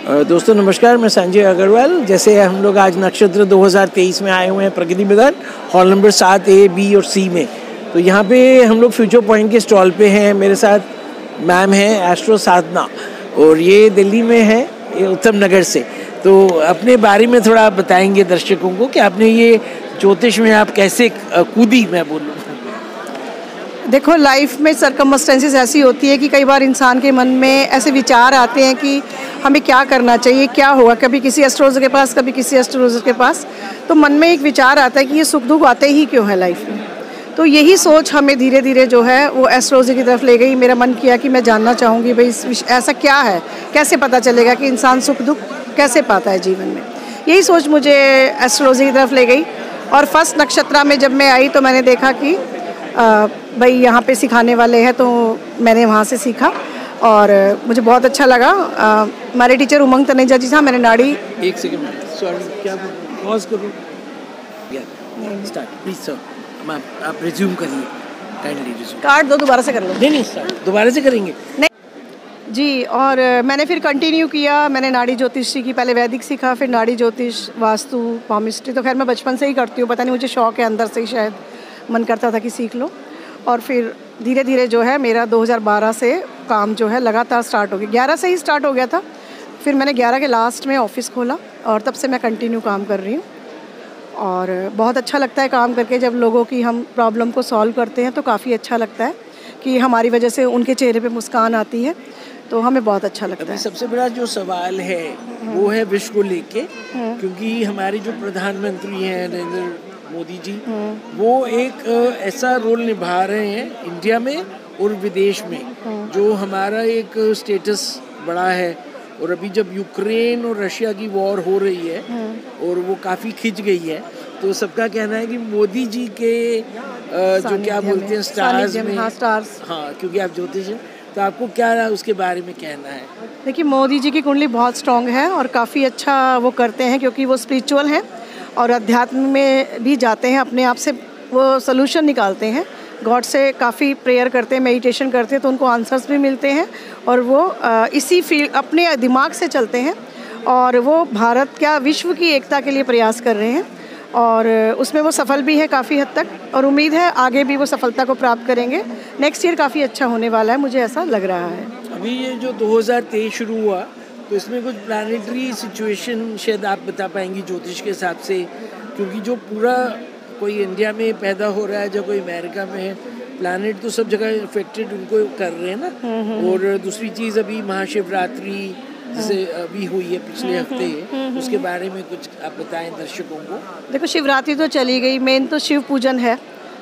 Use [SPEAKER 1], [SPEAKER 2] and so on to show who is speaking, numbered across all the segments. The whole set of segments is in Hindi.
[SPEAKER 1] दोस्तों नमस्कार, मैं संजय अग्रवाल। जैसे हम लोग आज नक्षत्र 2023 में आए हुए हैं Pragati Maidan hall number 7 A, B और C में। तो यहाँ पे हम लोग फ्यूचर पॉइंट के स्टॉल पे हैं। मेरे साथ मैम हैं एस्ट्रो साधना, और ये दिल्ली में है, ये उत्तम नगर से। तो अपने बारे में थोड़ा बताएंगे दर्शकों को कि आपने ये ज्योतिष में आप कैसे कूदी, मैं बोलूँ।
[SPEAKER 2] देखो, लाइफ में सरकमस्टेंसेस ऐसी होती है कि कई बार इंसान के मन में ऐसे विचार आते हैं कि हमें क्या करना चाहिए, क्या होगा। कभी किसी एस्ट्रोलॉजर के पास, कभी किसी एस्ट्रोलॉजर के पास, तो मन में एक विचार आता है कि ये सुख दुख आते ही क्यों है लाइफ में। तो यही सोच हमें धीरे धीरे जो है वो एस्ट्रोलॉजी की तरफ ले गई। मेरा मन किया कि मैं जानना चाहूँगी भाई ऐसा क्या है, कैसे पता चलेगा कि इंसान सुख दुख कैसे पाता है जीवन में। यही सोच मुझे एस्ट्रोलॉजी की तरफ ले गई। और फर्स्ट नक्षत्रा में जब मैं आई तो मैंने देखा कि भाई यहाँ पे सिखाने वाले हैं, तो मैंने वहाँ से सीखा और मुझे बहुत अच्छा लगा। हमारे टीचर उमंग तनेजा जी था। मैंने नाड़ी
[SPEAKER 1] एक सेकंड, सॉरी, क्या पॉज करूँ? स्टार्ट प्लीज सर, आप रिज्यूम करिए, काइंडली रिज्यूम।
[SPEAKER 2] कार्ड दो, दोबारा से कर लो।
[SPEAKER 1] नहीं स्टार्ट दोबारा से करेंगे।
[SPEAKER 2] नहीं जी, और मैंने फिर कंटिन्यू किया। मैंने नाड़ी ज्योतिष सीखी, पहले वैदिक सीखा, फिर नाड़ी ज्योतिष, वास्तु, पामिस्ट्री। तो खैर मैं बचपन से ही करती हूँ, पता नहीं मुझे शौक है अंदर से ही, शायद मन करता था कि सीख लो। और फिर धीरे धीरे जो है मेरा 2012 से काम जो है लगातार स्टार्ट हो गया। 11 से ही स्टार्ट हो गया था, फिर मैंने 11 के लास्ट में ऑफिस खोला और तब से मैं कंटिन्यू काम कर रही हूँ। और बहुत अच्छा लगता है काम करके। जब लोगों की हम प्रॉब्लम को सॉल्व करते हैं तो काफ़ी अच्छा लगता है कि हमारी वजह से उनके चेहरे पे मुस्कान आती है, तो हमें बहुत अच्छा लगता है।
[SPEAKER 1] सबसे बड़ा जो सवाल है वो है विश्व को लेके, क्योंकि हमारे जो प्रधानमंत्री हैं नरेंद्र मोदी जी, वो एक ऐसा रोल निभा रहे हैं इंडिया में और विदेश में, जो हमारा एक स्टेटस बड़ा है। और अभी जब यूक्रेन और रशिया की वॉर हो रही है और वो काफ़ी खिंच गई है, तो सबका कहना है कि मोदी जी के जो क्या बोलते हैं स्टार्स में, हाँ, क्योंकि आप ज्योतिष हैं, तो आपको क्या उसके बारे में कहना है?
[SPEAKER 2] देखिए, मोदी जी की कुंडली बहुत स्ट्रांग है और काफ़ी अच्छा वो करते हैं, क्योंकि वो स्पिरिचुअल हैं और अध्यात्म में भी जाते हैं। अपने आप से वो सलूशन निकालते हैं, गॉड से काफ़ी प्रेयर करते हैं, मेडिटेशन करते हैं, तो उनको आंसर्स भी मिलते हैं। और वो इसी फील्ड अपने दिमाग से चलते हैं और वो भारत क्या विश्व की एकता के लिए प्रयास कर रहे हैं, और उसमें वो सफल भी है काफ़ी हद तक, और उम्मीद है आगे भी वो सफलता को प्राप्त करेंगे। नेक्स्ट ईयर काफ़ी अच्छा होने वाला है, मुझे ऐसा लग रहा है।
[SPEAKER 1] अभी ये जो 2023 शुरू हुआ, तो इसमें कुछ प्लानिटरी सिचुएशन शायद आप बता पाएंगी ज्योतिष के हिसाब से, क्योंकि जो पूरा कोई इंडिया में पैदा हो रहा है, जो कोई अमेरिका में है, प्लानिट तो सब जगह इफेक्टेड उनको कर रहे हैं ना। और दूसरी चीज़, अभी महाशिवरात्रि जैसे अभी हुई है पिछले हफ्ते, उसके बारे में कुछ आप बताएं दर्शकों को।
[SPEAKER 2] देखो, शिवरात्रि तो चली गई, मेन तो शिव पूजन है,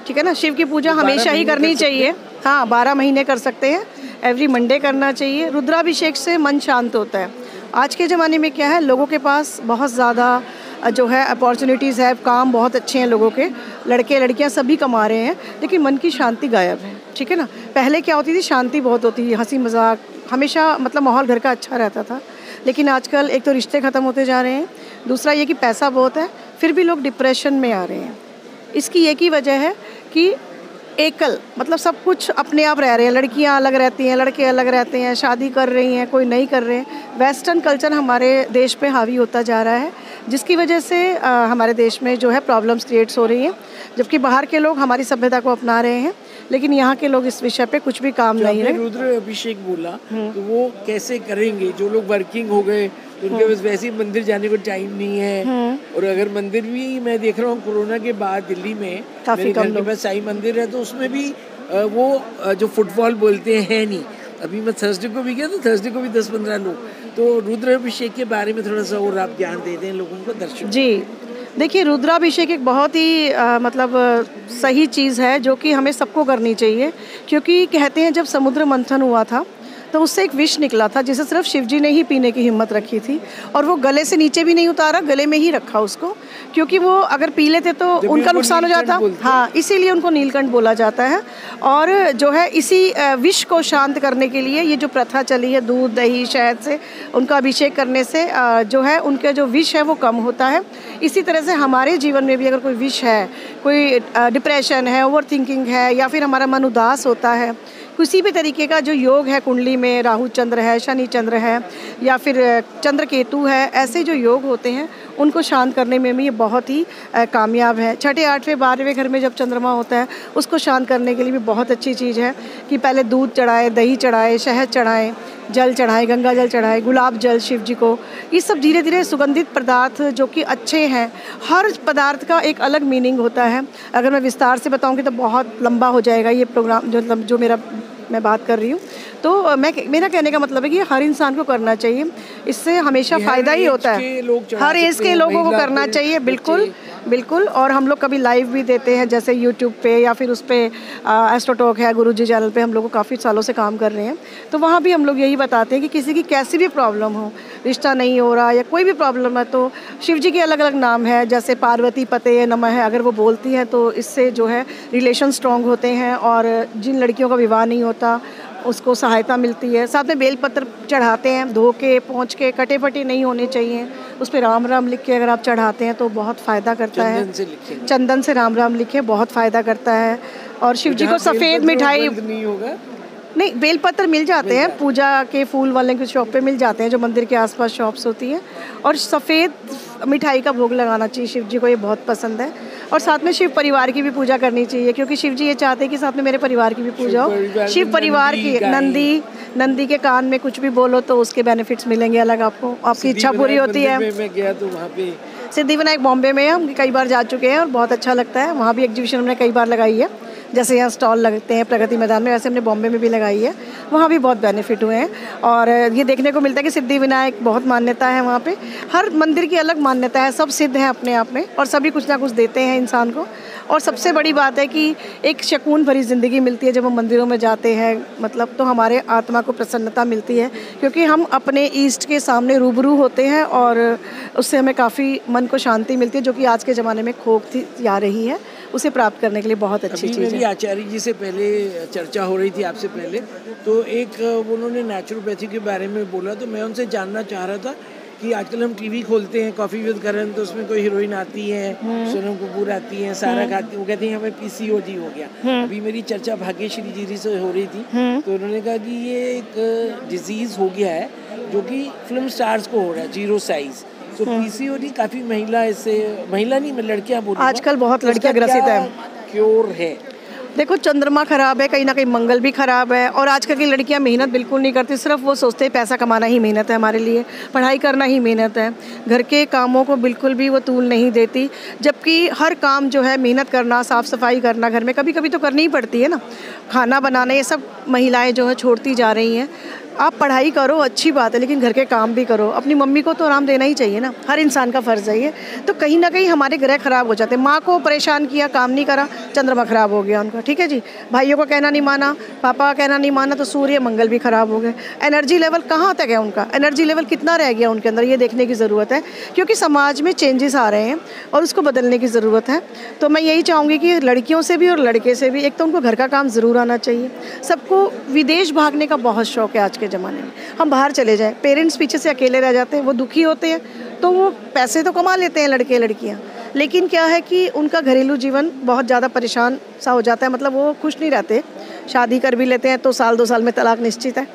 [SPEAKER 2] ठीक है ना। शिव की पूजा हमेशा ही करनी चाहिए। हाँ, 12 महीने कर सकते हैं, एवरी मंडे करना चाहिए। रुद्राभिषेक से मन शांत होता है। आज के ज़माने में क्या है, लोगों के पास बहुत ज़्यादा जो है अपॉर्चुनिटीज़ है, काम बहुत अच्छे हैं लोगों के, लड़के लड़कियां सभी कमा रहे हैं, लेकिन मन की शांति गायब है, ठीक है ना। पहले क्या होती थी, शांति बहुत होती थी, हंसी मजाक हमेशा, मतलब माहौल घर का अच्छा रहता था। लेकिन आजकल एक तो रिश्ते ख़त्म होते जा रहे हैं, दूसरा ये कि पैसा बहुत है, फिर भी लोग डिप्रेशन में आ रहे हैं। इसकी एक ही वजह है कि एकल, मतलब सब कुछ अपने आप रह रहे हैं। लड़कियां अलग रहती हैं, लड़के अलग रहते हैं, शादी कर रही हैं, कोई नहीं कर रहे हैं। वेस्टर्न कल्चर हमारे देश पे हावी होता जा रहा है, जिसकी वजह से हमारे देश में जो है प्रॉब्लम्स क्रिएट्स हो रही हैं, जबकि बाहर के लोग हमारी सभ्यता को अपना रहे हैं, लेकिन यहाँ के लोग इस विषय पे कुछ भी काम नहीं है।
[SPEAKER 1] रुद्र अभिषेक बोला, तो वो कैसे करेंगे? जो लोग वर्किंग हो गए, उनके पास वैसे ही मंदिर जाने को टाइम नहीं है। और अगर मंदिर भी मैं देख रहा हूँ कोरोना के बाद दिल्ली में काफ़ी कम, घर के पास साईं मंदिर है, तो उसमें भी वो जो फुटबॉल बोलते हैं नहीं। अभी मैं थर्सडे को भी गया, तो थर्सडे को भी 10-15 लोग। तो रुद्राभिषेक के बारे में थोड़ा सा और आप ज्ञान दे दें लोगों को, दर्शकों।
[SPEAKER 2] जी देखिए, रुद्राभिषेक एक बहुत ही मतलब सही चीज़ है, जो कि हमें सबको करनी चाहिए। क्योंकि कहते हैं जब समुद्र मंथन हुआ था तो उससे एक विष निकला था, जिसे सिर्फ शिवजी ने ही पीने की हिम्मत रखी थी, और वो गले से नीचे भी नहीं उतारा, गले में ही रखा उसको, क्योंकि वो अगर पी लेते तो उनका नुकसान हो जाता। हाँ, इसीलिए उनको नीलकंठ बोला जाता है। और जो है इसी विष को शांत करने के लिए ये जो प्रथा चली है, दूध दही शहद से उनका अभिषेक करने से जो है उनके जो विष है वो कम होता है। इसी तरह से हमारे जीवन में भी अगर कोई विष है, कोई डिप्रेशन है, ओवर थिंकिंग है, या फिर हमारा मन उदास होता है, किसी भी तरीके का जो योग है कुंडली में, राहु चंद्र है, शनि चंद्र है या फिर चंद्र केतु है, ऐसे जो योग होते हैं उनको शांत करने में भी ये बहुत ही कामयाब है। छठे, 8वें, 12वें घर में जब चंद्रमा होता है उसको शांत करने के लिए भी बहुत अच्छी चीज़ है कि पहले दूध चढ़ाए, दही चढ़ाए, शहद चढ़ाए, जल चढ़ाए, गंगा जल चढ़ाए, गुलाब जल शिव जी को। ये सब धीरे धीरे सुगंधित पदार्थ जो कि अच्छे हैं, हर पदार्थ का एक अलग मीनिंग होता है। अगर मैं विस्तार से बताऊंगी तो बहुत लंबा हो जाएगा ये प्रोग्राम जो मैं बात कर रही हूँ। तो मेरा कहने का मतलब है कि हर इंसान को करना चाहिए, इससे हमेशा फ़ायदा ही होता है। हर एज के लोगों को करना चाहिए, बिल्कुल बिल्कुल। और हम लोग कभी लाइव भी देते हैं, जैसे यूट्यूब पे या फिर उस पर एस्ट्रोटॉक है, गुरुजी चैनल पे हम लोग काफ़ी सालों से काम कर रहे हैं। तो वहाँ भी हम लोग यही बताते हैं कि किसी की कैसी भी प्रॉब्लम हो, रिश्ता नहीं हो रहा या कोई भी प्रॉब्लम है, तो शिव जी के अलग अलग नाम है, जैसे पार्वती पते नमः है, अगर वो बोलती हैं तो इससे जो है रिलेशन स्ट्रॉन्ग होते हैं और जिन लड़कियों का विवाह नहीं होता उसको सहायता मिलती है। साथ में बेलपत्र चढ़ाते हैं, धो के पोंछ के, कटे फटे नहीं होने चाहिए, उस पर राम राम लिख के अगर आप चढ़ाते हैं तो बहुत फ़ायदा करता है। चंदन से राम राम लिखे, बहुत फ़ायदा करता है। और शिव जी को सफ़ेद मिठाई
[SPEAKER 1] नहीं होगा,
[SPEAKER 2] नहीं, बेलपत्र मिल जाते हैं, पूजा के फूल वाले की शॉप पे मिल जाते हैं, जो मंदिर के आसपास शॉप्स होती हैं। और सफ़ेद मिठाई का भोग लगाना चाहिए, शिव जी को ये बहुत पसंद है। और साथ में शिव परिवार की भी पूजा करनी चाहिए, क्योंकि शिव जी ये चाहते हैं कि साथ में मेरे परिवार की भी पूजा हो। शिव परिवार की नंदी के कान में कुछ भी बोलो तो उसके बेनिफिट्स मिलेंगे अलग आपको, आपकी इच्छा पूरी होती है।
[SPEAKER 1] मैं गया तो वहाँ पे
[SPEAKER 2] सिद्धिविनायक बॉम्बे में हम कई बार जा चुके हैं और बहुत अच्छा लगता है। वहाँ भी एग्जीबिशन हमने कई बार लगाई है, जैसे यहाँ स्टॉल लगते हैं प्रगति मैदान में, वैसे हमने बॉम्बे में भी लगाई है, वहाँ भी बहुत बेनिफिट हुए हैं। और ये देखने को मिलता है कि सिद्धिविनायक बहुत मान्यता है वहाँ पे, हर मंदिर की अलग मान्यता है, सब सिद्ध हैं अपने आप में और सभी कुछ ना कुछ देते हैं इंसान को। और सबसे बड़ी बात है कि एक सुकून भरी ज़िंदगी मिलती है जब हम मंदिरों में जाते हैं, मतलब तो हमारे आत्मा को प्रसन्नता मिलती है, क्योंकि हम अपने ईष्ट के सामने रूबरू होते हैं और उससे हमें काफ़ी मन को शांति मिलती है, जो कि आज के ज़माने में खोती जा रही है। उसे प्राप्त करने के लिए बहुत अच्छी चीज़ है।
[SPEAKER 1] मेरी आचार्य जी से पहले चर्चा हो रही थी आपसे पहले, तो एक उन्होंने नेचुरोपैथी के बारे में बोला, तो मैं उनसे जानना चाह रहा था कि आजकल हम टीवी खोलते हैं कॉफ़ी विद करण, तो उसमें कोई हीरोइन आती है, सोनम कपूर आती है, सारा खाती, वो कहती है हमें PCOD हो गया। अभी मेरी चर्चा भाग्यश्री जी से हो रही थी, तो उन्होंने कहा कि ये एक डिजीज़ हो गया है जो कि फिल्म स्टार्स को हो रहा है, 0 साइज़। तो PCOD काफ़ी महिला नहीं, मैं लड़कियाँ बोलूँगा,
[SPEAKER 2] आजकल बहुत लड़कियाँ ग्रसित है।
[SPEAKER 1] क्योर है?
[SPEAKER 2] देखो, चंद्रमा खराब है, कहीं ना कहीं मंगल भी खराब है, और आजकल की लड़कियां मेहनत बिल्कुल नहीं करती, सिर्फ वो सोचते हैं पैसा कमाना ही मेहनत है हमारे लिए, पढ़ाई करना ही मेहनत है, घर के कामों को बिल्कुल भी वो तूल नहीं देती। जबकि हर काम जो है मेहनत करना, साफ़ सफाई करना, घर में कभी कभी तो करनी ही पड़ती है ना, खाना बनाना, ये सब महिलाएँ जो है छोड़ती जा रही हैं। आप पढ़ाई करो, अच्छी बात है, लेकिन घर के काम भी करो, अपनी मम्मी को तो आराम देना ही चाहिए ना, हर इंसान का फ़र्ज़ है ये। तो कहीं ना कहीं हमारे ग्रह ख़राब हो जाते हैं। माँ को परेशान किया, काम नहीं करा, चंद्रमा ख़राब हो गया उनका, ठीक है जी। भाइयों को कहना नहीं माना, पापा का कहना नहीं माना, तो सूर्य मंगल भी ख़राब हो गए। एनर्जी लेवल कहाँ तक है उनका, एनर्जी लेवल कितना रह गया उनके अंदर, ये देखने की ज़रूरत है, क्योंकि समाज में चेंजेस आ रहे हैं और उसको बदलने की ज़रूरत है। तो मैं यही चाहूँगी कि लड़कियों से भी और लड़के से भी, एक तो उनको घर का काम ज़रूर आना चाहिए। सबको विदेश भागने का बहुत शौक़ है आज के ज़माने में, हम बाहर चले जाएं, पेरेंट्स पीछे से अकेले रह जाते हैं, वो दुखी होते हैं, तो वो पैसे तो कमा लेते हैं लड़के लड़कियां, लेकिन क्या है कि उनका घरेलू जीवन बहुत ज़्यादा परेशान सा हो जाता है, मतलब वो खुश नहीं रहते। शादी कर भी लेते हैं तो 2 साल में तलाक निश्चित है,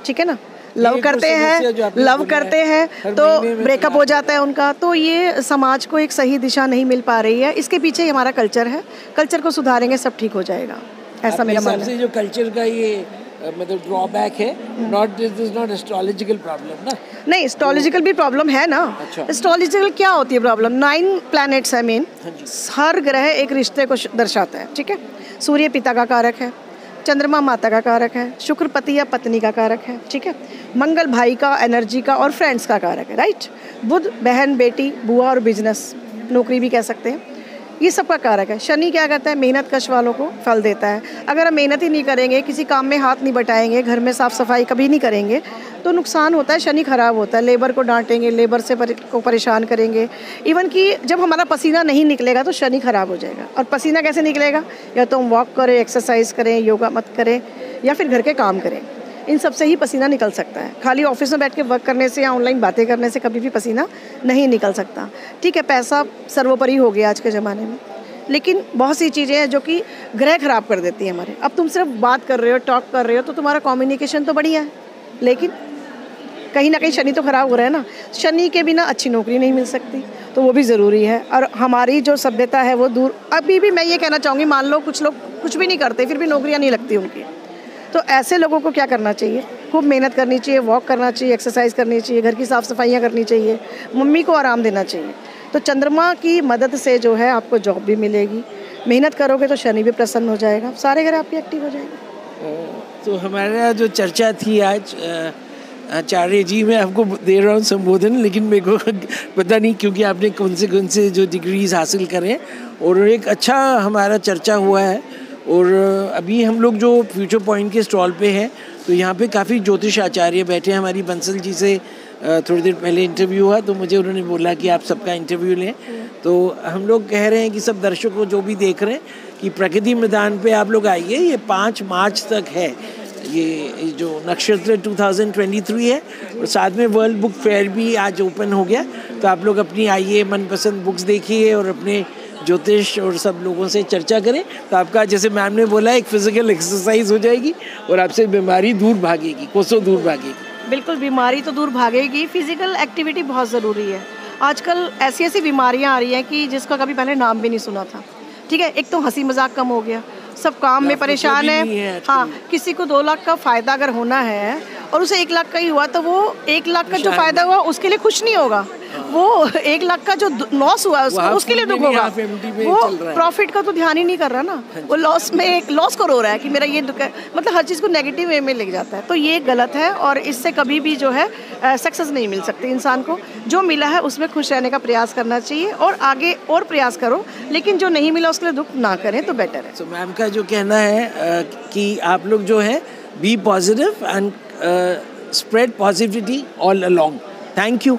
[SPEAKER 2] ठीक है ना। लव करते हैं तो ब्रेकअप हो जाता है उनका। तो ये समाज को एक सही दिशा नहीं मिल पा रही है, इसके पीछे ही हमारा कल्चर है, कल्चर को सुधारेंगे सब ठीक हो जाएगा, ऐसा मेरा मानना है।
[SPEAKER 1] जो कल्चर का ये मतलब ड्रॉबैक है, this is not astrological problem ना?
[SPEAKER 2] नहीं, एस्ट्रोलॉजिकल भी प्रॉब्लम है ना। एस्ट्रोलॉजिकल क्या होती है प्रॉब्लम? 9 प्लैनेट्स है मेन, हर ग्रह एक रिश्ते को दर्शाता है, ठीक है। सूर्य पिता का कारक है, चंद्रमा माता का कारक है, शुक्र पति या पत्नी का कारक है, ठीक है। मंगल भाई का, एनर्जी का और फ्रेंड्स का कारक है, राइट। बुध बहन, बेटी, बुआ और बिजनेस, नौकरी भी कह सकते हैं, ये सब का कारक है। शनि क्या कहता है? मेहनत कश वालों को फल देता है। अगर हम मेहनत ही नहीं करेंगे, किसी काम में हाथ नहीं बटाएंगे, घर में साफ़ सफाई कभी नहीं करेंगे, तो नुकसान होता है, शनि खराब होता है। लेबर को डांटेंगे, लेबर से को परेशान करेंगे, इवन कि जब हमारा पसीना नहीं निकलेगा तो शनि खराब हो जाएगा। और पसीना कैसे निकलेगा? या तो हम वॉक करें, एक्सरसाइज करें, योगा मत करें, या फिर घर के काम करें, इन सब से ही पसीना निकल सकता है। खाली ऑफिस में बैठ के वर्क करने से या ऑनलाइन बातें करने से कभी भी पसीना नहीं निकल सकता, ठीक है। पैसा सर्वोपरि हो गया आज के ज़माने में, लेकिन बहुत सी चीज़ें हैं जो कि ग्रह खराब कर देती हैं हमारे। अब तुम सिर्फ बात कर रहे हो, टॉक कर रहे हो, तो तुम्हारा कम्युनिकेशन तो बढ़िया है, लेकिन कहीं ना कहीं शनि तो खराब हो रहा है ना। शनि के बिना अच्छी नौकरी नहीं मिल सकती, तो वो भी ज़रूरी है। और हमारी जो सभ्यता है वो दूर, अभी भी मैं ये कहना चाहूँगी, मान लो कुछ लोग कुछ भी नहीं करते फिर भी नौकरियाँ नहीं लगती उनकी, तो ऐसे लोगों को क्या करना चाहिए? खूब मेहनत करनी चाहिए, वॉक करना चाहिए, एक्सरसाइज करनी चाहिए, घर की साफ़ सफाइयाँ करनी चाहिए, मम्मी को आराम देना चाहिए। तो चंद्रमा की मदद से जो है आपको जॉब भी मिलेगी, मेहनत करोगे तो शनि भी प्रसन्न हो जाएगा, सारे घर आपके एक्टिव हो जाएंगे।
[SPEAKER 1] तो हमारा जो चर्चा थी आज, आचार्य जी मैं आपको दे रहा हूँ संबोधन, लेकिन मेरे को पता नहीं क्योंकि आपने कौन से जो डिग्रीज हासिल करें, और एक अच्छा हमारा चर्चा हुआ है। और अभी हम लोग जो फ्यूचर पॉइंट के स्टॉल पे हैं, तो यहाँ पे काफ़ी ज्योतिष आचार्य बैठे हैं। हमारी बंसल जी से थोड़ी देर पहले इंटरव्यू हुआ, तो मुझे उन्होंने बोला कि आप सबका इंटरव्यू लें। तो हम लोग कह रहे हैं कि सब दर्शकों जो भी देख रहे हैं कि प्रकृति मैदान पे आप लोग आइए, ये 5 मार्च तक है ये जो नक्षत्र 2023 है, और साथ में वर्ल्ड बुक फेयर भी आज ओपन हो गया। तो आप लोग अपनी आइए, मनपसंद बुक्स देखिए और अपने ज्योतिष और सब लोगों से चर्चा करें, तो आपका जैसे मैम ने बोला एक फिजिकल एक्सरसाइज हो जाएगी और आपसे बीमारी दूर भागेगी, कोसों दूर भागेगी।
[SPEAKER 2] बिल्कुल, बीमारी तो दूर भागेगी, फिजिकल एक्टिविटी बहुत ज़रूरी है। आजकल ऐसी ऐसी बीमारियां आ रही हैं कि जिसका कभी पहले नाम भी नहीं सुना था। ठीक है, एक तो हंसी मजाक कम हो गया, सब काम में परेशान है। हाँ, किसी को 2 लाख का फ़ायदा अगर होना है और उसे 1 लाख का ही हुआ, तो वो 1 लाख का जो फ़ायदा हुआ उसके लिए खुश नहीं होगा, वो 1 लाख का जो लॉस हुआ उसके लिए दुख होगा। वो प्रॉफिट का तो ध्यान ही नहीं कर रहा ना, वो लॉस को रो रहा है कि मेरा ये दुख है। मतलब हर चीज़ को नेगेटिव वे में ले जाता है, तो ये गलत है और इससे कभी भी जो है सक्सेस नहीं मिल सकती। इंसान को जो मिला है उसमें खुश रहने का प्रयास करना चाहिए और आगे और प्रयास करो, लेकिन जो नहीं मिला उसके लिए दुख ना करें तो बेटर है।
[SPEAKER 1] तो मैम का जो कहना है कि आप लोग जो है be positive and spread positivity all along. Thank you.